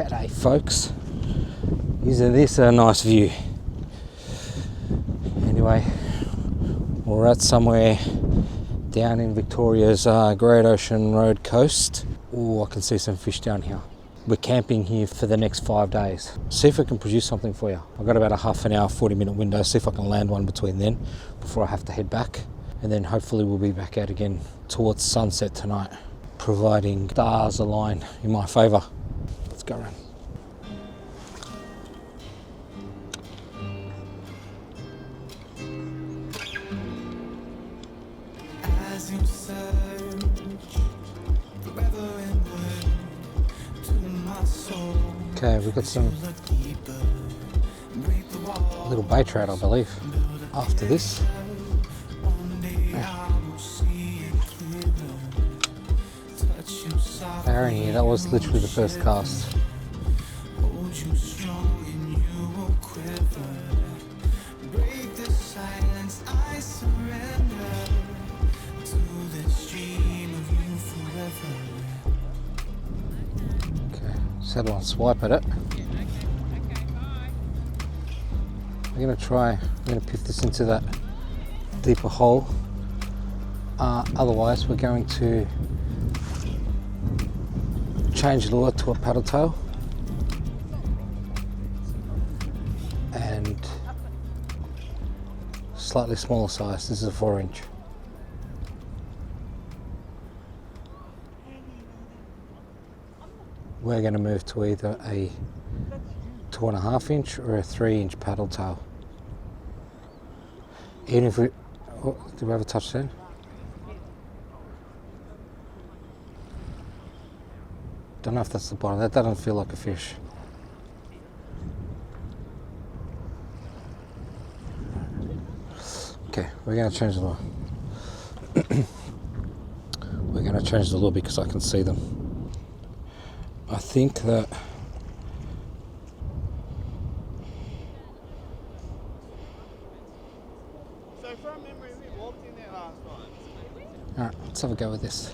G'day folks, isn't this a nice view? Anyway, we're at somewhere down in Victoria's Great Ocean Road coast. Oh, I can see some fish down here. We're camping here for the next 5 days. See if I can produce something for you. I've got about a half an hour, 40-minute window. See if I can land one between then before I have to head back. And then hopefully we'll be back out again towards sunset tonight, providing stars align in my favour. Let's go around. Okay, we've got some little bay trout, I believe, after this. Irony, that was literally the first cast. Just had one swipe at it. I'm going to piff this into that deeper hole. Otherwise, we're going to change lure to a paddle tail and slightly smaller size. This is a 4-inch. We're going to move to either a 2.5-inch or a 3-inch paddle tail. Even if we, oh, did we have a touch then? Don't know if that's the bottom. That doesn't feel like a fish. Okay, we're going to change the lure. We're going to change the lure because I can see them. I think that so from memory we walked in there last night. Alright, let's have a go with this.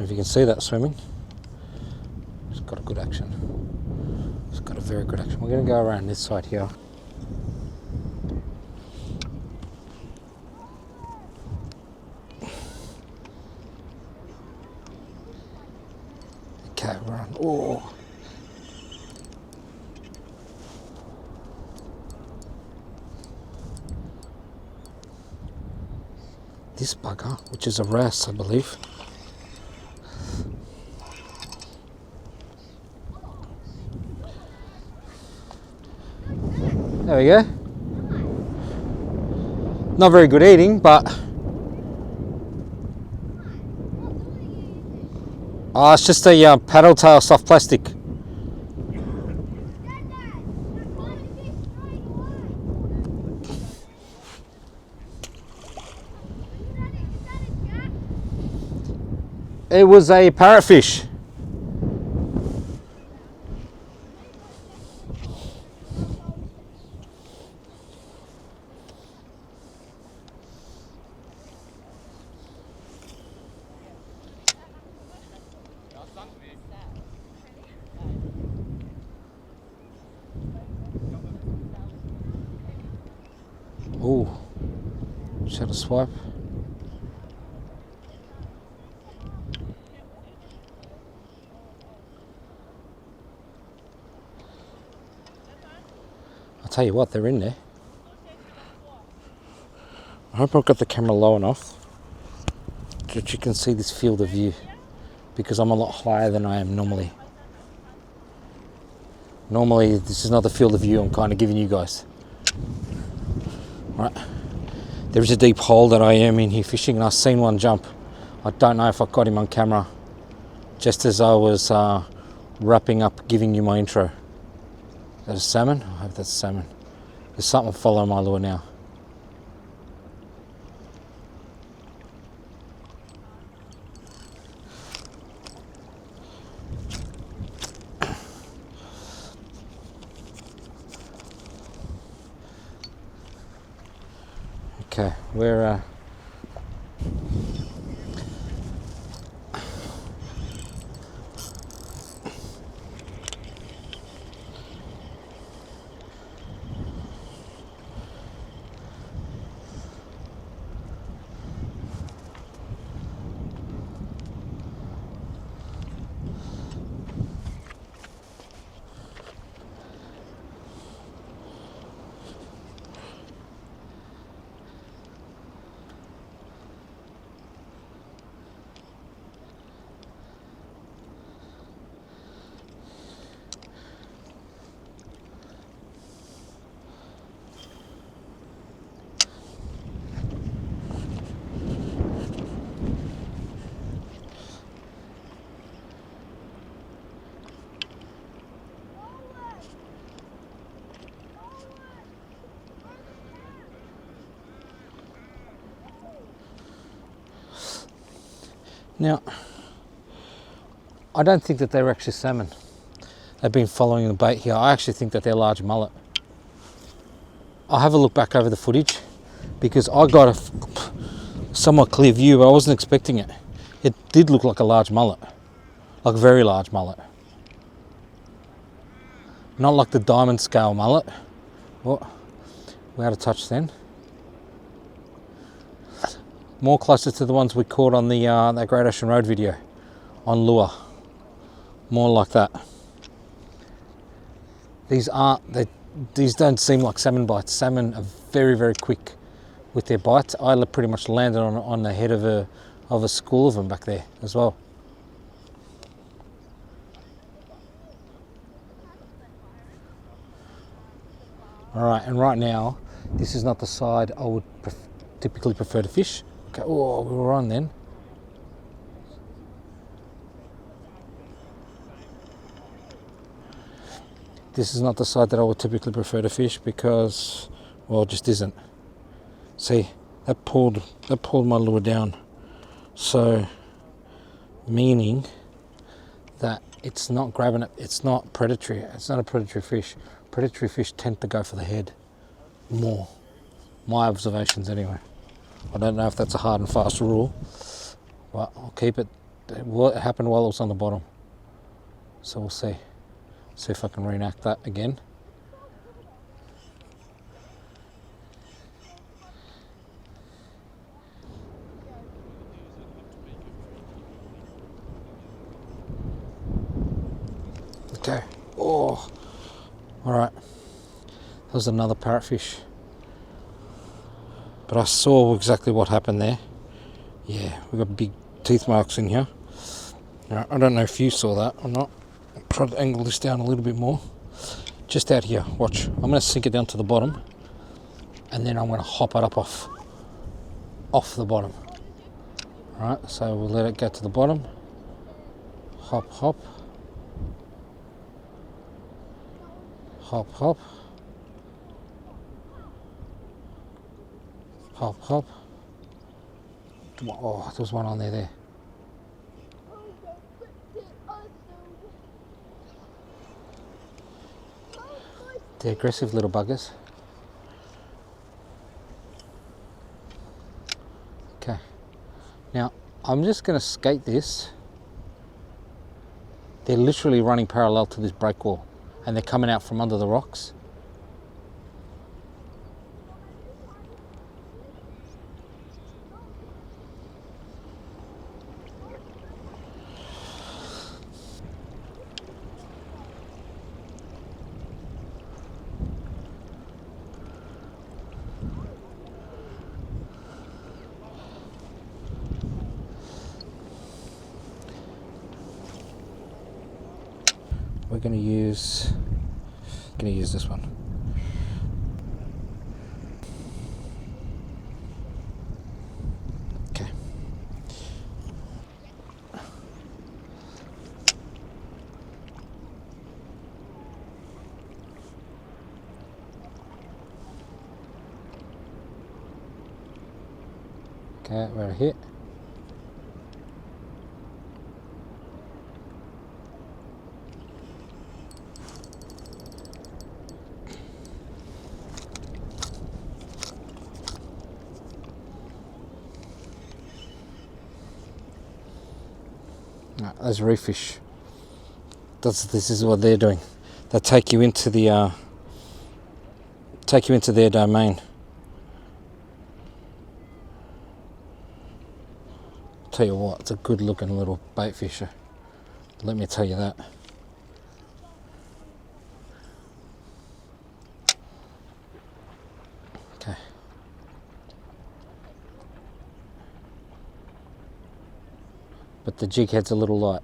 If you can see that swimming, it's got a good action. It's got a very good action. We're going to go around this side here. Okay, we're on. Oh. This bugger, which is a wrasse, I believe. There we go. Not very good eating, but oh, it's just a paddle tail soft plastic. It was a parrotfish. Oh, just had a swipe. I'll tell you what, they're in there. I hope I've got the camera low enough that you can see this field of view, because I'm a lot higher than I am normally. Normally, this is not the field of view I'm kind of giving you guys. Right, There is a deep hole that I am in here fishing, and I've seen one jump. I don't know if I got him on camera just as I was wrapping up giving you my intro. Is that a salmon? I hope that's a salmon. There's something following my lure now. Okay, we're now, I don't think that they're actually salmon. They've been following the bait here. I actually think that they're large mullet. I'll have a look back over the footage because I got a somewhat clear view, but I wasn't expecting it. It did look like a large mullet, like a very large mullet. Not like the diamond scale mullet. What? We're out of touch then. More closer to the ones we caught on the that Great Ocean Road video on lure. More like that. These don't seem like salmon bites. Salmon are very, very quick with their bites. I pretty much landed on the head of a school of them back there as well. All right, and right now, this is not the side I would typically prefer to fish. Okay, oh, we were on then. This is not the side that I would typically prefer to fish because, well, it just isn't. See, that pulled my lure down. So, meaning that it's not grabbing it, it's not predatory, it's not a predatory fish. Predatory fish tend to go for the head more. My observations anyway. I don't know if that's a hard and fast rule, but I'll keep it. It happened while it was on the bottom. So we'll see. See if I can reenact that again. Okay. Oh, all right. That was another parrotfish. But I saw exactly what happened there. Yeah, we've got big teeth marks in here. Now, I don't know if you saw that or not. I'll try to angle this down a little bit more. Just out here, watch. I'm going to sink it down to the bottom, and then I'm going to hop it up off the bottom. All right, so we'll let it get to the bottom. Hop, hop. Hop, hop. Hop, hop. Oh, there was one on there. They're aggressive little buggers. Okay. Now, I'm just going to skate this. They're literally running parallel to this break wall, and they're coming out from under the rocks. We're going to use this one. Okay, we're hit. No, those reef fish. This is what they're doing. They take you into their domain. Tell you what, it's a good looking little bait fisher. Let me tell you that. Okay. But the jig head's a little light.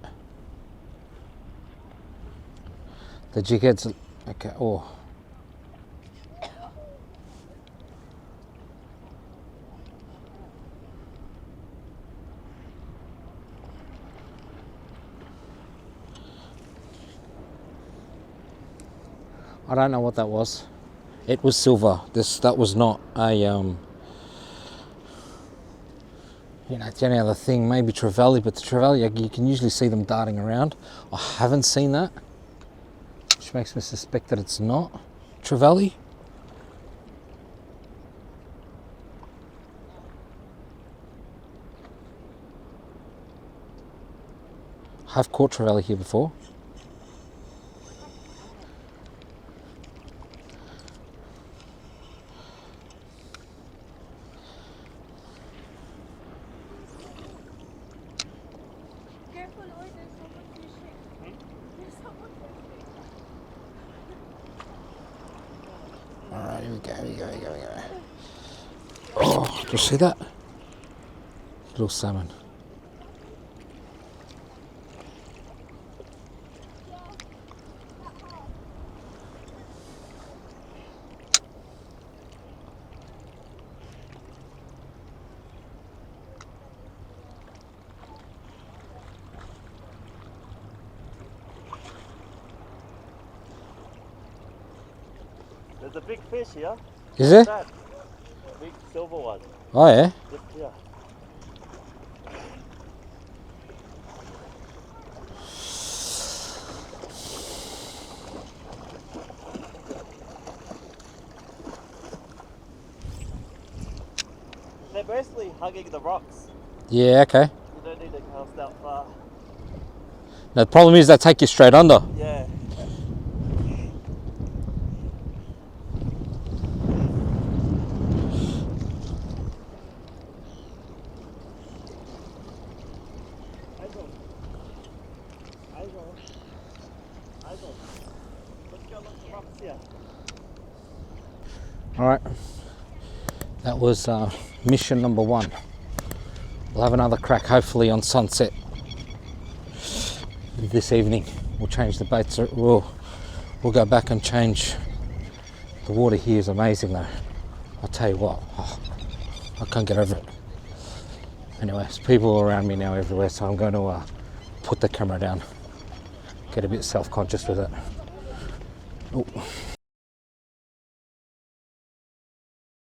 The jig head's okay. Oh. I don't know what that was. It was silver. That was not a it's the only other thing, maybe trevally, but the trevally, you can usually see them darting around. I haven't seen that, which makes me suspect that it's not trevally. I've caught trevally here before. Alright, here we go. Oh, did you see that? Little salmon. There's a big fish here. Is it? That big silver one. Oh yeah? Just here. They're basically hugging the rocks. Yeah, okay. You don't need to cast out far. Now the problem is they take you straight under. Yeah. Let's go look at the rocks here. Alright. That was mission number 1. We'll have another crack hopefully on sunset this evening. We'll change the baits. We'll go back and change. The water here is amazing though. I'll tell you what, I can't get over it. Anyway, there's people around me now everywhere, so I'm going to put the camera down. Get a bit self-conscious with it. Oh.